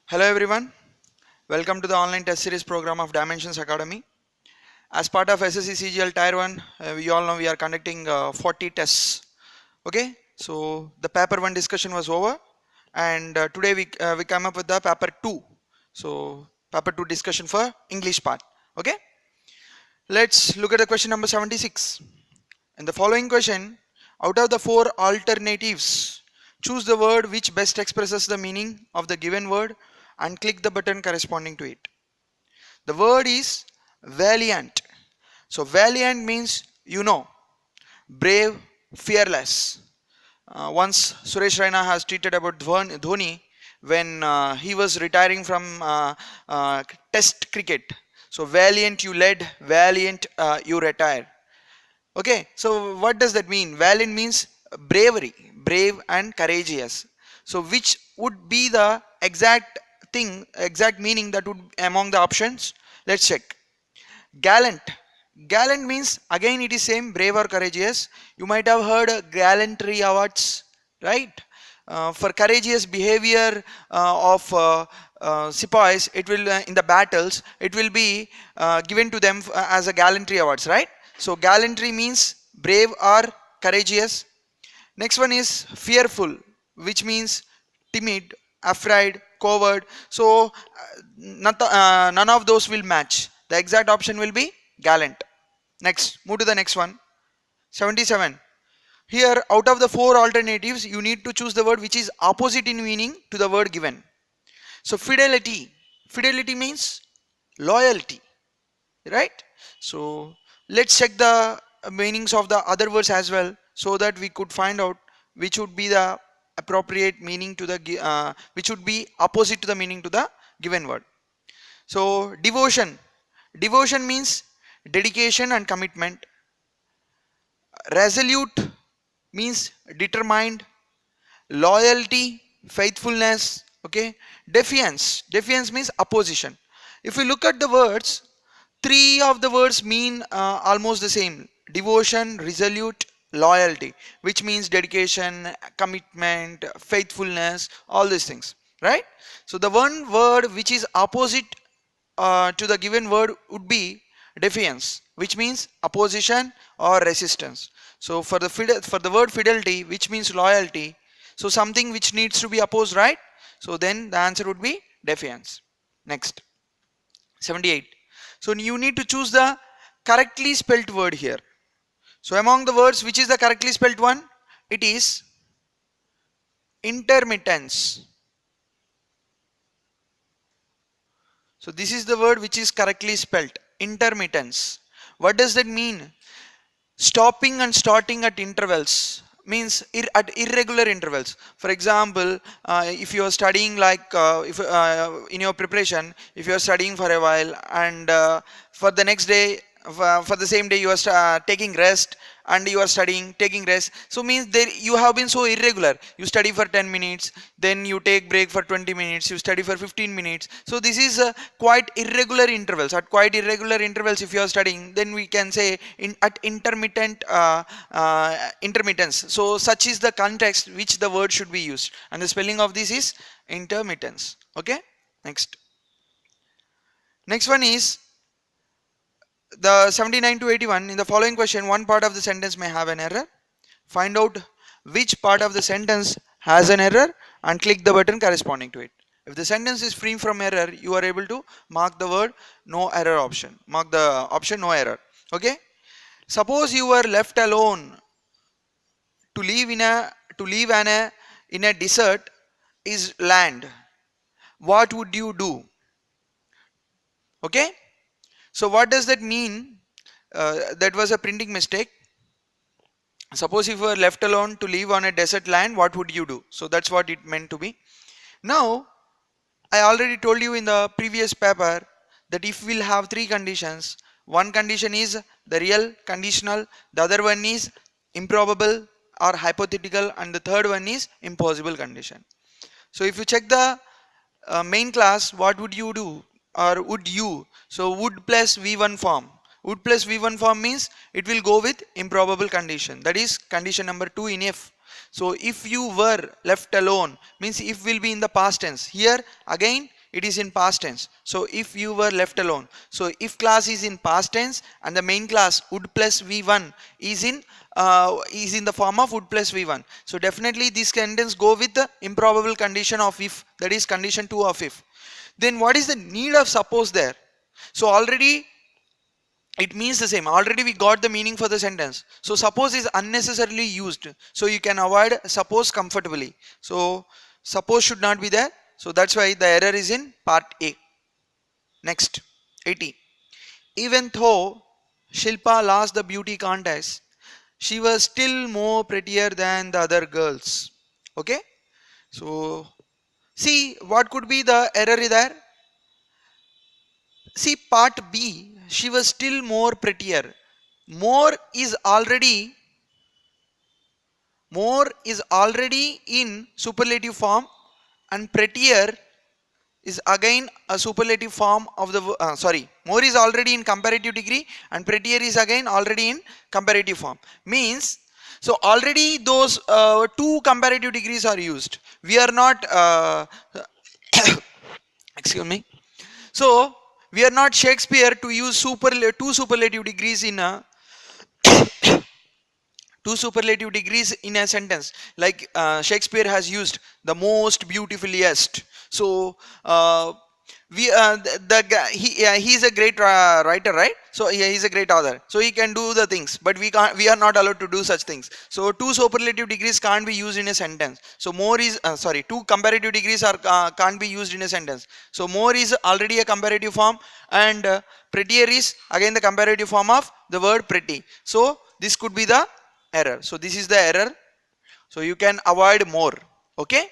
Hello everyone, welcome to the online test series program of Dimensions Academy. As part of SSC CGL Tier 1, we all know we are conducting 40 tests. Okay, so the paper 1 discussion was over and today we come up with the paper 2. So paper 2 discussion for English part. Okay, let's look at the question number 76. In the following question, out of the 4 alternatives, choose the word which best expresses the meaning of the given word and click the button corresponding to it. The word is valiant. So valiant means brave, fearless. Once Suresh Raina has tweeted about Dhoni when he was retiring from Test cricket. So valiant you led, valiant you retire. Okay, so what does that mean? Valiant means bravery, brave and courageous. So which would be the exact meaning that would among the options? Let's check. Gallant. Gallant means again it is same brave or courageous. You might have heard gallantry awards, right? For courageous behavior of sepoys, it will in the battles it will be given to them as a gallantry awards, right? So gallantry means brave or courageous. Next one is fearful, which means timid, afraid, coward. So none of those will match. The exact option will be gallant. Next, move to the next one. 77. Here, out of the 4 alternatives, you need to choose the word which is opposite in meaning to the word given. So fidelity. Fidelity means loyalty, right? So let's check the meanings of the other words as well, so that we could find out which would be the appropriate meaning to the which would be opposite to the meaning to the given word. So devotion. Devotion means dedication and commitment. Resolute means determined. Loyalty, faithfulness. Okay. Defiance. Defiance means opposition. If we look at the words, 3 of the words mean almost the same: devotion, resolute, loyalty, which means dedication, commitment, faithfulness, all these things, right? So the one word which is opposite to the given word would be defiance, which means opposition or resistance. So for the word fidelity, which means loyalty, so something which needs to be opposed, right? So then the answer would be defiance. Next, 78. So you need to choose the correctly spelt word here. So among the words, which is the correctly spelt one? It is intermittence. So this is the word which is correctly spelt, intermittence. What does that mean? Stopping and starting at intervals, means at irregular intervals. For example, if you are studying if in your preparation, if you are studying for a while and for the next day, for the same day you are taking rest, and you are studying taking rest, so means there you have been so irregular. You study for 10 minutes, then you take break for 20 minutes, you study for 15 minutes. So this is quite irregular intervals. At quite irregular intervals if you are studying, then we can say at intermittent intermittence. So such is the context which the word should be used, and the spelling of this is intermittence. Okay, next one is the 79 to 81. In the following question, one part of the sentence may have an error. Find out which part of the sentence has an error and click the button corresponding to it. If the sentence is free from error, you are able to mark the word no error option. Mark the option no error. Okay. Suppose you were left alone to live in a desert is land. What would you do? Okay. So what does that mean? That was a printing mistake. Suppose if you were left alone to live on a desert land, what would you do? So that's what it meant to be. Now, I already told you in the previous paper that if we'll have 3 conditions, one condition is the real conditional, the other one is improbable or hypothetical, and the third one is impossible condition. So if you check the main class, what would you do? Or would you? So would plus V1 form. Would plus V1 form means it will go with improbable condition. That is condition number 2 in F. So if you were left alone means if will be in the past tense. Here again it is in past tense. So if you were left alone. So if class is in past tense and the main class would plus V1 is in the form of would plus V1. So definitely this sentence go with the improbable condition of if, that is condition 2 of if. Then what is the need of suppose there? So already it means the same. Already we got the meaning for the sentence. So suppose is unnecessarily used. So you can avoid suppose comfortably. So suppose should not be there. So that's why the error is in part A. Next, 80. Even though Shilpa lost the beauty contest, she was still more prettier than the other girls. Okay. So see what could be the error there. See part B, she was still more prettier. More is already in superlative form, and prettier is again a superlative form of the more is already in comparative degree and prettier is again already in comparative form. Means so already those two comparative degrees are used. We are not excuse me. So we are not Shakespeare to use two superlative degrees in a sentence like Shakespeare has used the most beautifullest. So we he's a great writer, right? So yeah, he's a great author, so he can do the things, but we are not allowed to do such things. So two superlative degrees can't be used in a sentence. So more is two comparative degrees are can't be used in a sentence. So more is already a comparative form, and prettier is again the comparative form of the word pretty. So this could be the error. So this is the error. So you can avoid more. Okay.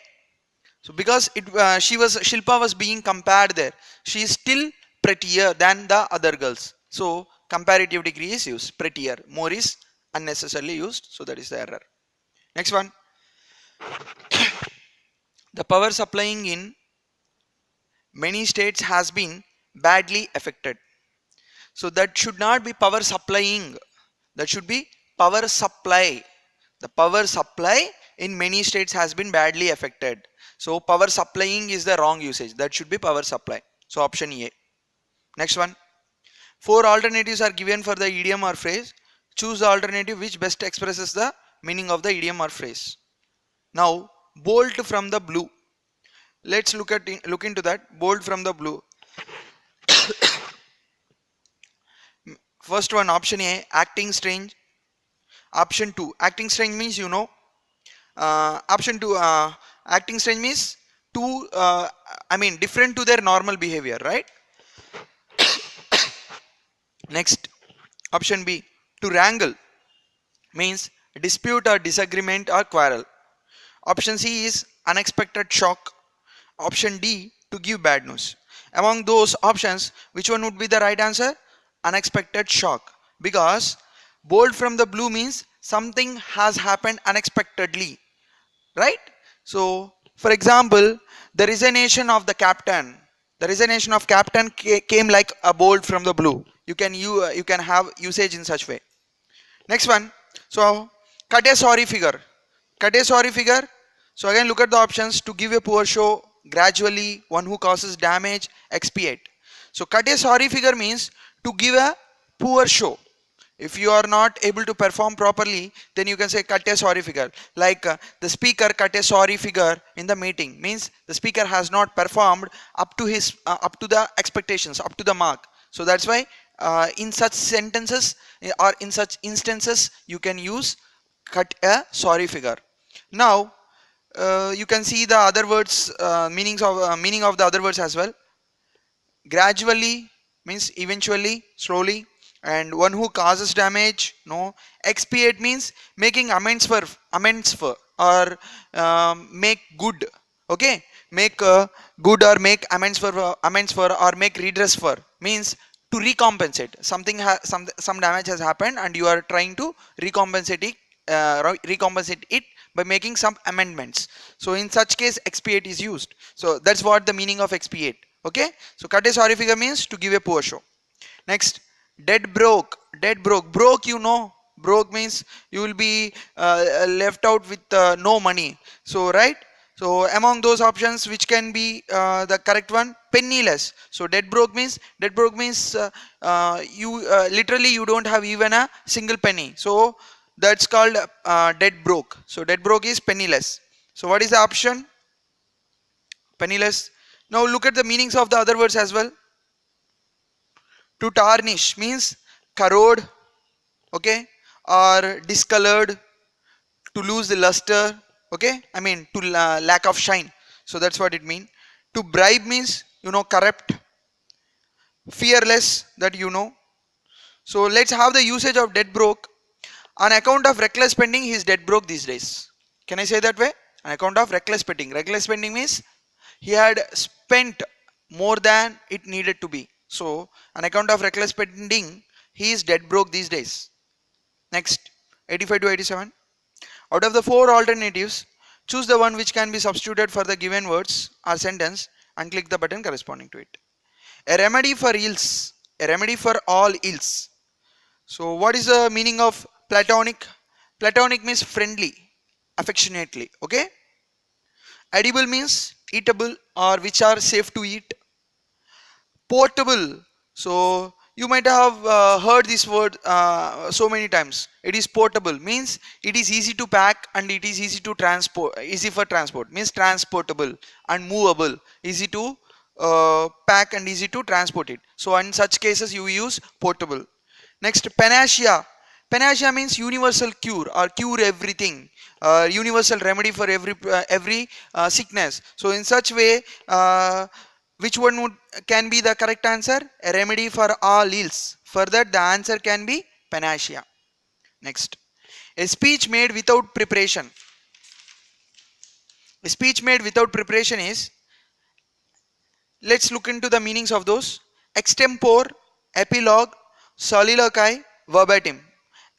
So because Shilpa was being compared there, she is still prettier than the other girls. So comparative degree is used. Prettier. More is unnecessarily used. So that is the error. Next one. The power supplying in many states has been badly affected. So that should not be power supplying. That should be power supply. The power supply in many states has been badly affected. So power supplying is the wrong usage. That should be power supply. So option A. Next one. 4 alternatives are given for the idiom or phrase. Choose the alternative which best expresses the meaning of the idiom or phrase. Now, bolt from the blue. Let's look into that. Bolt from the blue. First one, option A, acting strange. Option 2, acting strange means option 2, acting strange means different to their normal behavior, right? Next, option B, to wrangle means dispute or disagreement or quarrel. Option C is unexpected shock. Option D, to give bad news. Among those options, which one would be the right answer? Unexpected shock, because bolt from the blue means something has happened unexpectedly, right? So for example, the resignation of the captain, came like a bolt from the blue. You can have usage in such way. Next one. So cut a sorry figure. So again look at the options. To give a poor show, gradually, one who causes damage, expiate. So cut a sorry figure means to give a poor show. If you are not able to perform properly, then you can say cut a sorry figure. Like the speaker cut a sorry figure in the meeting, means the speaker has not performed up to the expectations, up to the mark. So that's why in such sentences or in such instances you can use cut a sorry figure. Now you can see the other words, meaning of the other words as well. Gradually means eventually, slowly, and one who causes damage, no. Expiate means making amends for or make good. Okay, make good or make amends for or make redress for, means to recompensate. Some damage has happened and you are trying to recompensate it by making some amendments. So in such case expiate is used. So that's what the meaning of expiate. Okay, so cut a sorry figure means to give a poor show. Next, dead broke. Broke, broke means you will be left out with no money. So right, so among those options, which can be the correct one? Penniless. So dead broke means you literally you don't have even a single penny. So that's called dead broke. So dead broke is penniless. So what is the option? Penniless. Now look at the meanings of the other words as well. To tarnish means corrode, okay, or discolored, to lose the luster, okay, I mean to lack of shine. So that's what it means. To bribe means corrupt. Fearless, that So let's have the usage of dead broke. On account of reckless spending, he is dead broke these days. Can I say that way? On account of reckless spending. Reckless spending means he had spent more than it needed to be. So on account of reckless spending, he is dead broke these days. Next, 85 to 87. Out of the four alternatives, choose the one which can be substituted for the given words or sentence and click the button corresponding to it. A remedy for ills. A remedy for all ills. So what is the meaning of platonic? Platonic means friendly, affectionately. Okay. Edible means eatable or which are safe to eat. Portable. So you might have heard this word so many times. It is portable means it is easy to pack and it is easy to transport. Easy for transport means transportable, and movable, easy to pack and easy to transport it. So in such cases you use portable. Next, panacea. Panacea means universal cure or cure everything. Universal remedy for every sickness. So in such way, which one can be the correct answer? A remedy for all ills. For that, the answer can be panacea. Next, a speech made without preparation. A speech made without preparation is, let's look into the meanings of those. Extempore, epilogue, soliloquy, verbatim.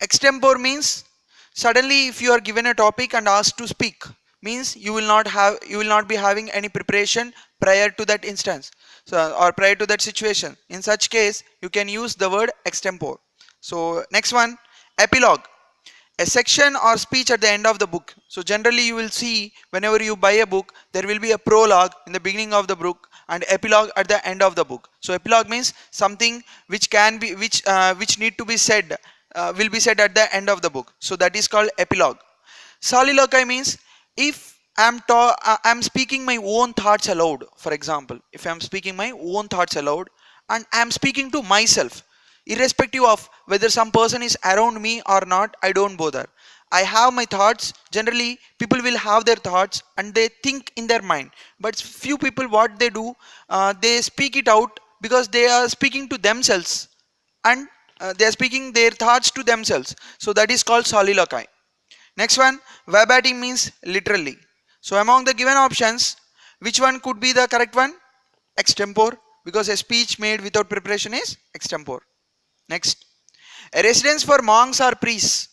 Extempore means suddenly if you are given a topic and asked to speak, means you will not be having any preparation prior to that instance, so or prior to that situation. In such case you can use the word extempore. So next one, epilogue. A section or speech at the end of the book. So generally you will see whenever you buy a book, there will be a prologue in the beginning of the book and epilogue at the end of the book. So epilogue means something which can be which need to be said, will be said at the end of the book. So that is called epilogue. Soliloquy means if I'm speaking my own thoughts aloud. For example, if I'm speaking my own thoughts aloud and I'm speaking to myself, irrespective of whether some person is around me or not, I don't bother. I have my thoughts. Generally people will have their thoughts and they think in their mind, but few people, what they do, they speak it out because they are speaking to themselves, and they are speaking their thoughts to themselves. So that is called soliloquy. Next one, verbatim means literally. So among the given options, which one could be the correct one? Extempore, because a speech made without preparation is extempore. Next, a residence for monks or priests.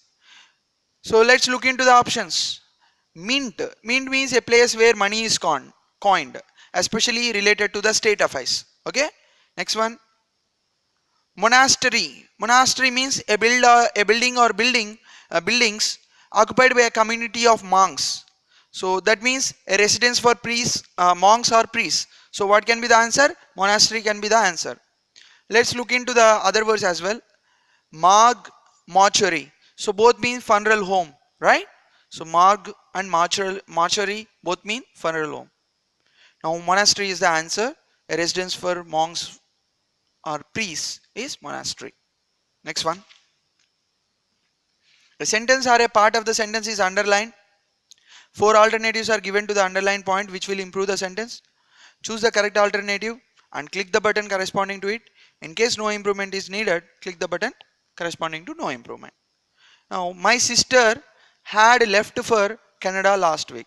So let's look into the options. Mint. Mint means a place where money is coined, especially related to the state affairs. Okay. Next one, monastery. Monastery means a building or buildings occupied by a community of monks. So that means a residence for priests, monks or priests. So what can be the answer? Monastery can be the answer. Let's look into the other words as well. Morgue, mortuary. So both mean funeral home, right? So morgue and mortuary both mean funeral home. Now monastery is the answer. A residence for monks or priests is monastery. Next one. A sentence or a part of the sentence is underlined. Four alternatives are given to the underlined point which will improve the sentence. Choose the correct alternative and click the button corresponding to it. In case no improvement is needed, click the button corresponding to no improvement. Now, my sister had left for Canada last week.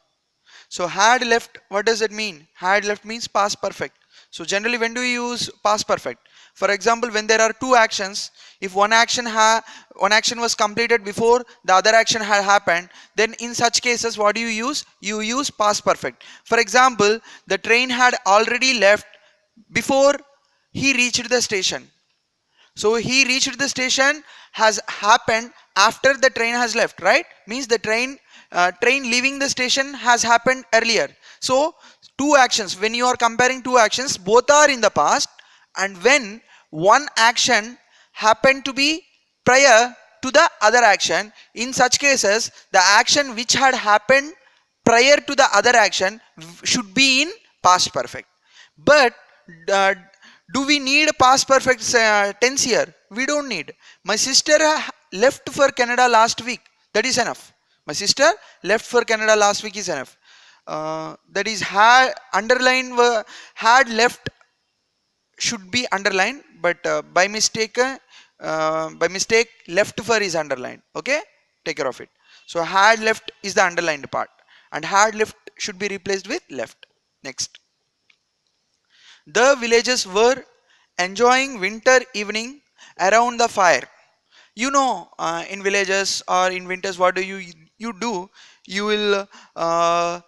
So had left, what does it mean? Had left means past perfect. So generally when do you use past perfect? For example, when there are two actions, if one action was completed before the other action had happened, then in such cases what do you use? You use past perfect. For example, the train had already left before he reached the station. So he reached the station has happened after the train has left, right? Means the train leaving the station has happened earlier. So two actions, when you are comparing two actions, both are in the past, and when one action happened to be prior to the other action, in such cases the action which had happened prior to the other action should be in past perfect. But uh, do we need past perfect tense here? We don't need. My sister left for Canada last week. That is enough. My sister left for Canada last week is enough. That is had underline had left should be underlined, but by mistake left for is underlined. Okay, take care of it. So had left is the underlined part, and had left should be replaced with left. Next, the villagers were enjoying winter evening around the fire. You know, in villages or in winters, what do you do? You will uh,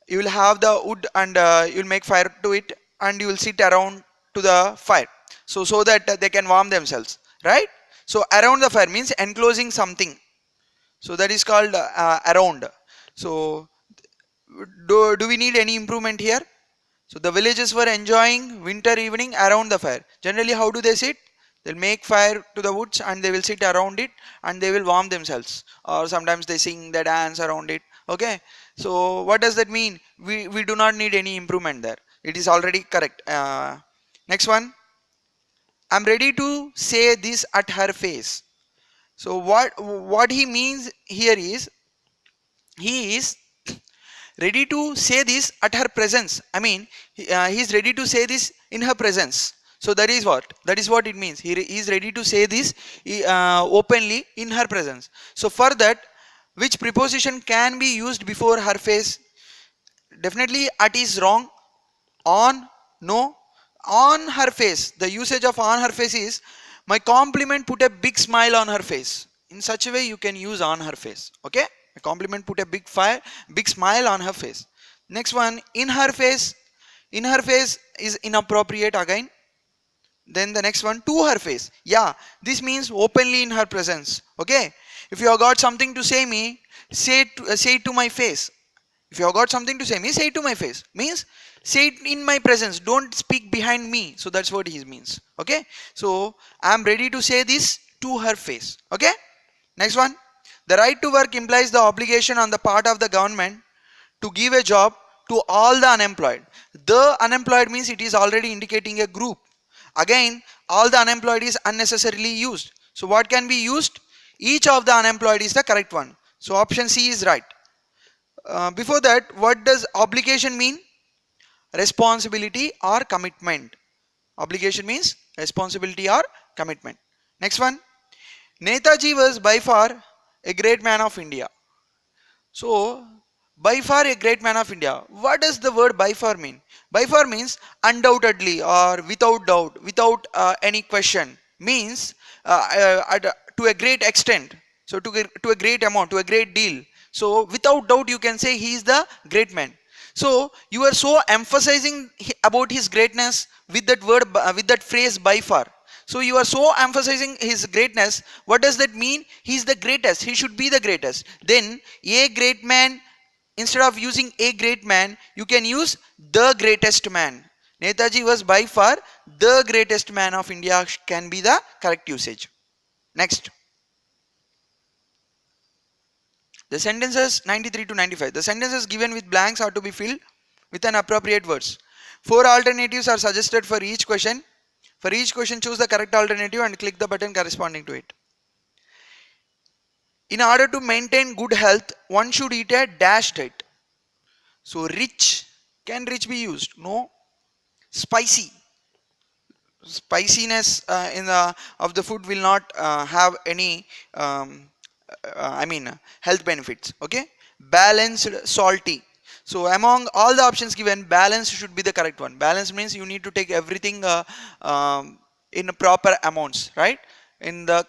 you will have the wood, and you will make fire to it, and you will sit around to the fire, so that they can warm themselves, right? So around the fire means enclosing something, so that is called around. So do we need any improvement here? So the villagers were enjoying winter evening around the fire. Generally, how do they sit? They'll make fire to the woods and they will sit around it and they will warm themselves. Or sometimes they sing, they dance around it. Okay. So what does that mean? We do not need any improvement there. It is already correct. Next one. I'm ready to say this at her face. So what he means here is he is ready to say this at her presence. I mean, he is ready to say this in her presence. So that is what it means. He is ready to say this openly in her presence. So for that, which preposition can be used before her face? Definitely at is wrong. On, no. On her face, the usage of on her face is, my compliment put a big smile on her face. In such a way you can use on her face. Okay, a compliment put a big smile on her face. Next one, in her face. In her face is inappropriate again. Then the next one, to her face. Yeah, this means openly in her presence. Okay, if you have got something to say me, say it to my face. If you have got something to say me, say it to my face. Means say it in my presence. Don't speak behind me. So that's what he means. Okay. So I am ready to say this to her face. Okay. Next one. The right to work implies the obligation on the part of the government to give a job to all the unemployed. The unemployed means it is already indicating a group. Again, all the unemployed is unnecessarily used. So what can be used? Each of the unemployed is the correct one. So option C is right. Before that, what does obligation mean? Responsibility or commitment. Obligation means responsibility or commitment. Next one. Netaji was by far a great man of India. So, by far a great man of India. What does the word by far mean? By far means undoubtedly or without doubt, without any question. Means to a great extent. So, to a great amount, to a great deal. So, without doubt, you can say he is the great man. So, you are so emphasizing about his greatness with that word, with that phrase by far. So you are so emphasizing his greatness. What does that mean? He is the greatest. He should be the greatest. Then a great man, instead of using a great man, you can use the greatest man. Netaji was by far the greatest man of India can be the correct usage. Next. The sentences 93 to 95. The sentences given with blanks are to be filled with an appropriate words. 4 alternatives are suggested for each question. For each question, choose the correct alternative and click the button corresponding to it. In order to maintain good health, one should eat a dash diet. So rich, can rich be used? No. Spicy. Spiciness in the of the food will not have any health benefits. Okay. Balanced, salty. So among all the options given, balance should be the correct one. Balance means you need to take everything in proper amounts, right? In the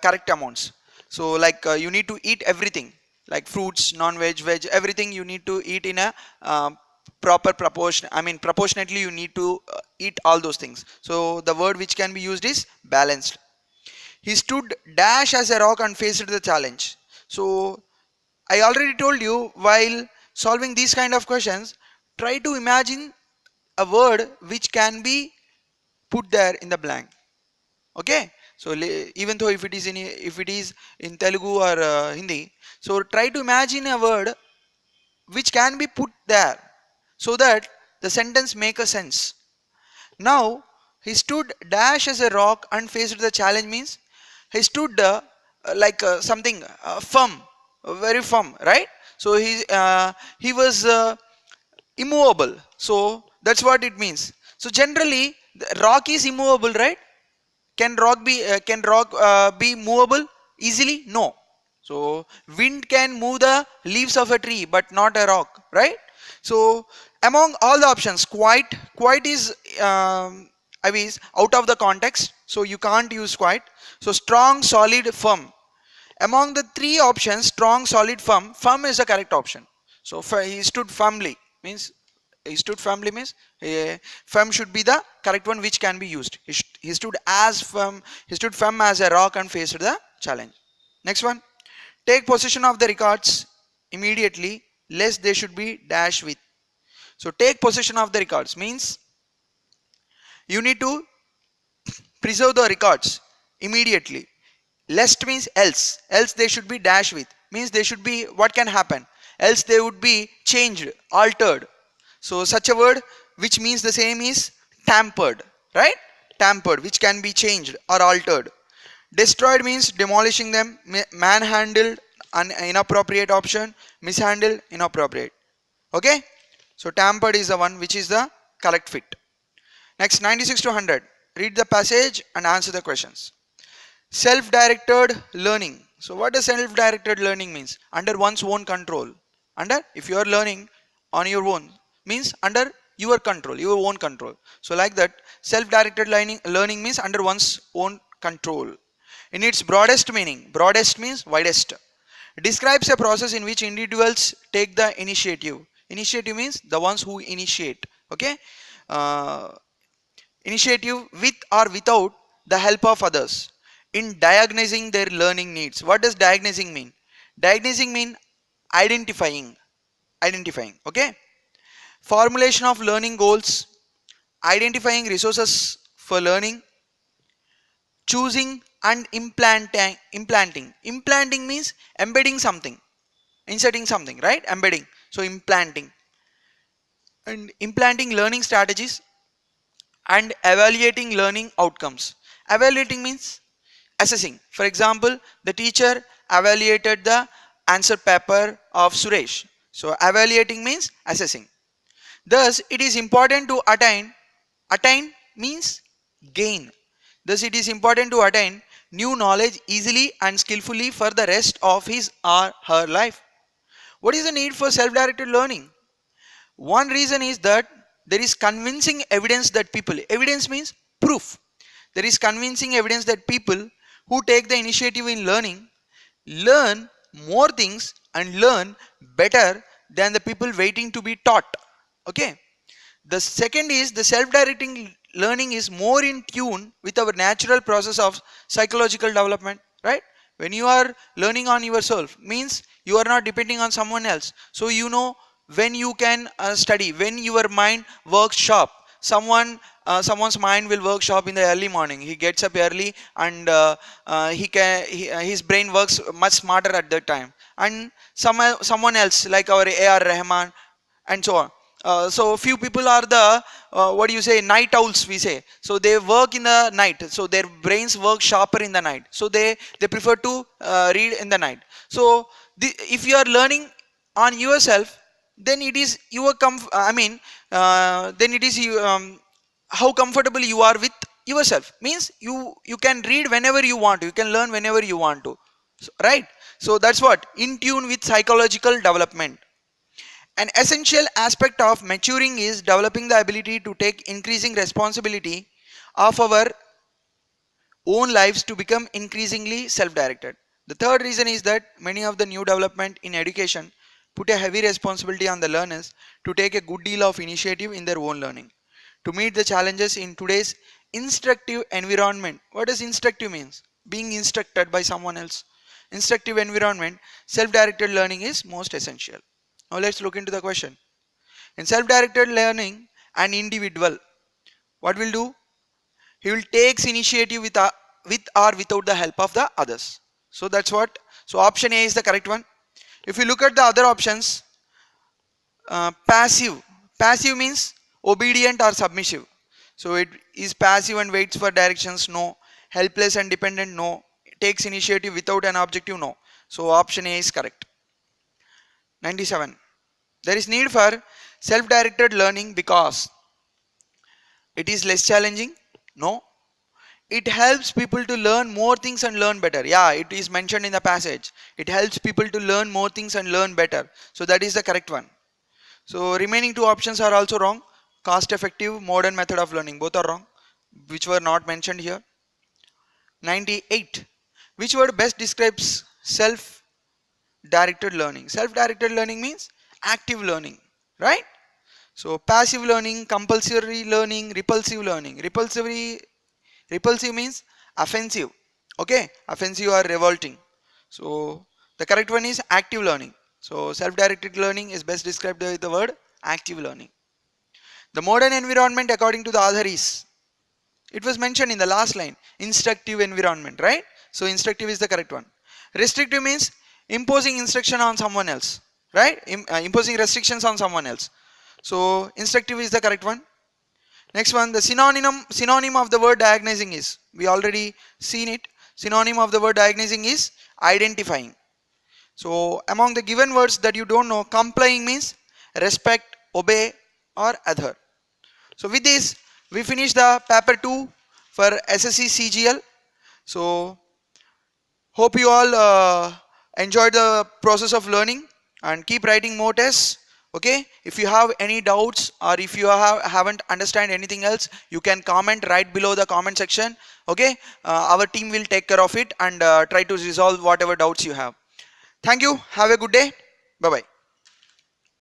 correct amounts. So like you need to eat everything, like fruits, non-veg, veg, everything you need to eat in a proper proportion. I mean, proportionately you need to eat all those things. So the word which can be used is balanced. He stood dash as a rock and faced the challenge. So I already told you, while solving these kind of questions, try to imagine a word which can be put there in the blank. Okay, so even though if it is in Telugu or Hindi, so try to imagine a word which can be put there so that the sentence make a sense. Now he stood dash as a rock and faced the challenge means he stood like something firm, very firm, right? So he was immovable. So that's what it means. So generally the rock is immovable, right? Can rock be movable easily? No. So wind can move the leaves of a tree, but not a rock, right? So among all the options, quite is I mean out of the context, so you can't use quite. So strong, solid, firm. Among the three options, strong, solid, firm, firm is the correct option. So he stood firmly means firm should be the correct one which can be used. He stood as firm. He stood firm as a rock and faced the challenge. Next one. Take possession of the records immediately, lest they should be dashed with. So take possession of the records means you need to preserve the records immediately. Lest means else they should be dashed with, means they should be, what can happen, else they would be changed, altered. So such a word which means the same is tampered, right? Tampered, which can be changed or altered. Destroyed means demolishing them. Manhandled, an inappropriate option. Mishandled, inappropriate. Okay, so tampered is the one which is the correct fit. Next, 96 to 100. Read the passage and answer the questions. Self-directed learning. So what does self-directed learning means? Under one's own control. Under, if you are learning on your own, means under your control, your own control. So like that, self-directed learning means under one's own control. In its broadest meaning, broadest means widest, describes a process in which individuals take the initiative. Initiative means the ones who initiate. Okay, uh, initiative with or without the help of others in diagnosing their learning needs. What does diagnosing mean? Diagnosing mean identifying. Identifying. Okay, formulation of learning goals, identifying resources for learning, choosing and implanting means embedding something, inserting something, right? Embedding. So implanting. And implanting learning strategies and evaluating learning outcomes. Evaluating means assessing. For example, the teacher evaluated the answer paper of Suresh. So evaluating means assessing. Thus it is important to attain means gain. Thus it is important to attain new knowledge easily and skillfully for the rest of his or her life. What is the need for self-directed learning? One reason is that there is convincing evidence that people, evidence means proof. There is convincing evidence that people who take the initiative in learning learn more things and learn better than the people waiting to be taught. Okay. The second is the self-directing learning is more in tune with our natural process of psychological development, right? When you are learning on yourself means you are not depending on someone else. So you know when you can study, when your mind works sharp. Someone's mind will work sharp in the early morning. He gets up early and his brain works much smarter at that time. And someone else like our A.R. Rahman and so on. So few people are the what do you say, night owls we say. So they work in the night, so their brains work sharper in the night, so they prefer to read in the night. So if you are learning on yourself, then it is your then it is you, how comfortable you are with yourself, means you can read whenever you want to, you can learn whenever you want to. So, right, so that's what in tune with psychological development. An essential aspect of maturing is developing the ability to take increasing responsibility of our own lives to become increasingly self-directed. The third reason is that many of the new development in education put a heavy responsibility on the learners to take a good deal of initiative in their own learning. to meet the challenges in today's instructive environment. What does instructive means? Being instructed by someone else. Instructive environment, self-directed learning is most essential. Now let's look into the question. In self-directed learning, an individual, what will do? He will takes initiative with or without the help of the others. So that's what. So option A is the correct one. If you look at the other options, passive. Passive means obedient or submissive. So it is passive and waits for directions. No. Helpless and dependent. No. Takes initiative without an objective. No. So option A is correct. 97. There is need for self-directed learning because it is less challenging. No. It helps people to learn more things and learn better. Yeah, it is mentioned in the passage. It helps people to learn more things and learn better. So that is the correct one. So remaining two options are also wrong. Cost effective, modern method of learning. Both are wrong, which were not mentioned here. 98. Which word best describes self-directed learning? Self-directed learning means active learning, right? So passive learning, compulsory learning, repulsive learning. Repulsive means offensive. Okay, offensive or revolting. So the correct one is active learning. So self-directed learning is best described with the word active learning. The modern environment according to the author is, it was mentioned in the last line, instructive environment, right? So instructive is the correct one. Restrictive means imposing instruction on someone else, right? Imposing restrictions on someone else. So instructive is the correct one. Next one, the synonym of the word diagnosing is, we already seen it. Synonym of the word diagnosing is identifying. So among the given words that you don't know, complying means respect, obey or adhere. So with this, we finish the paper 2 for SSC CGL. So hope you all enjoyed the process of learning and keep writing more tests. Okay, if you have any doubts or if you haven't understand anything else, you can comment right below the comment section. Okay, our team will take care of it and try to resolve whatever doubts you have. Thank you. Have a good day. Bye bye.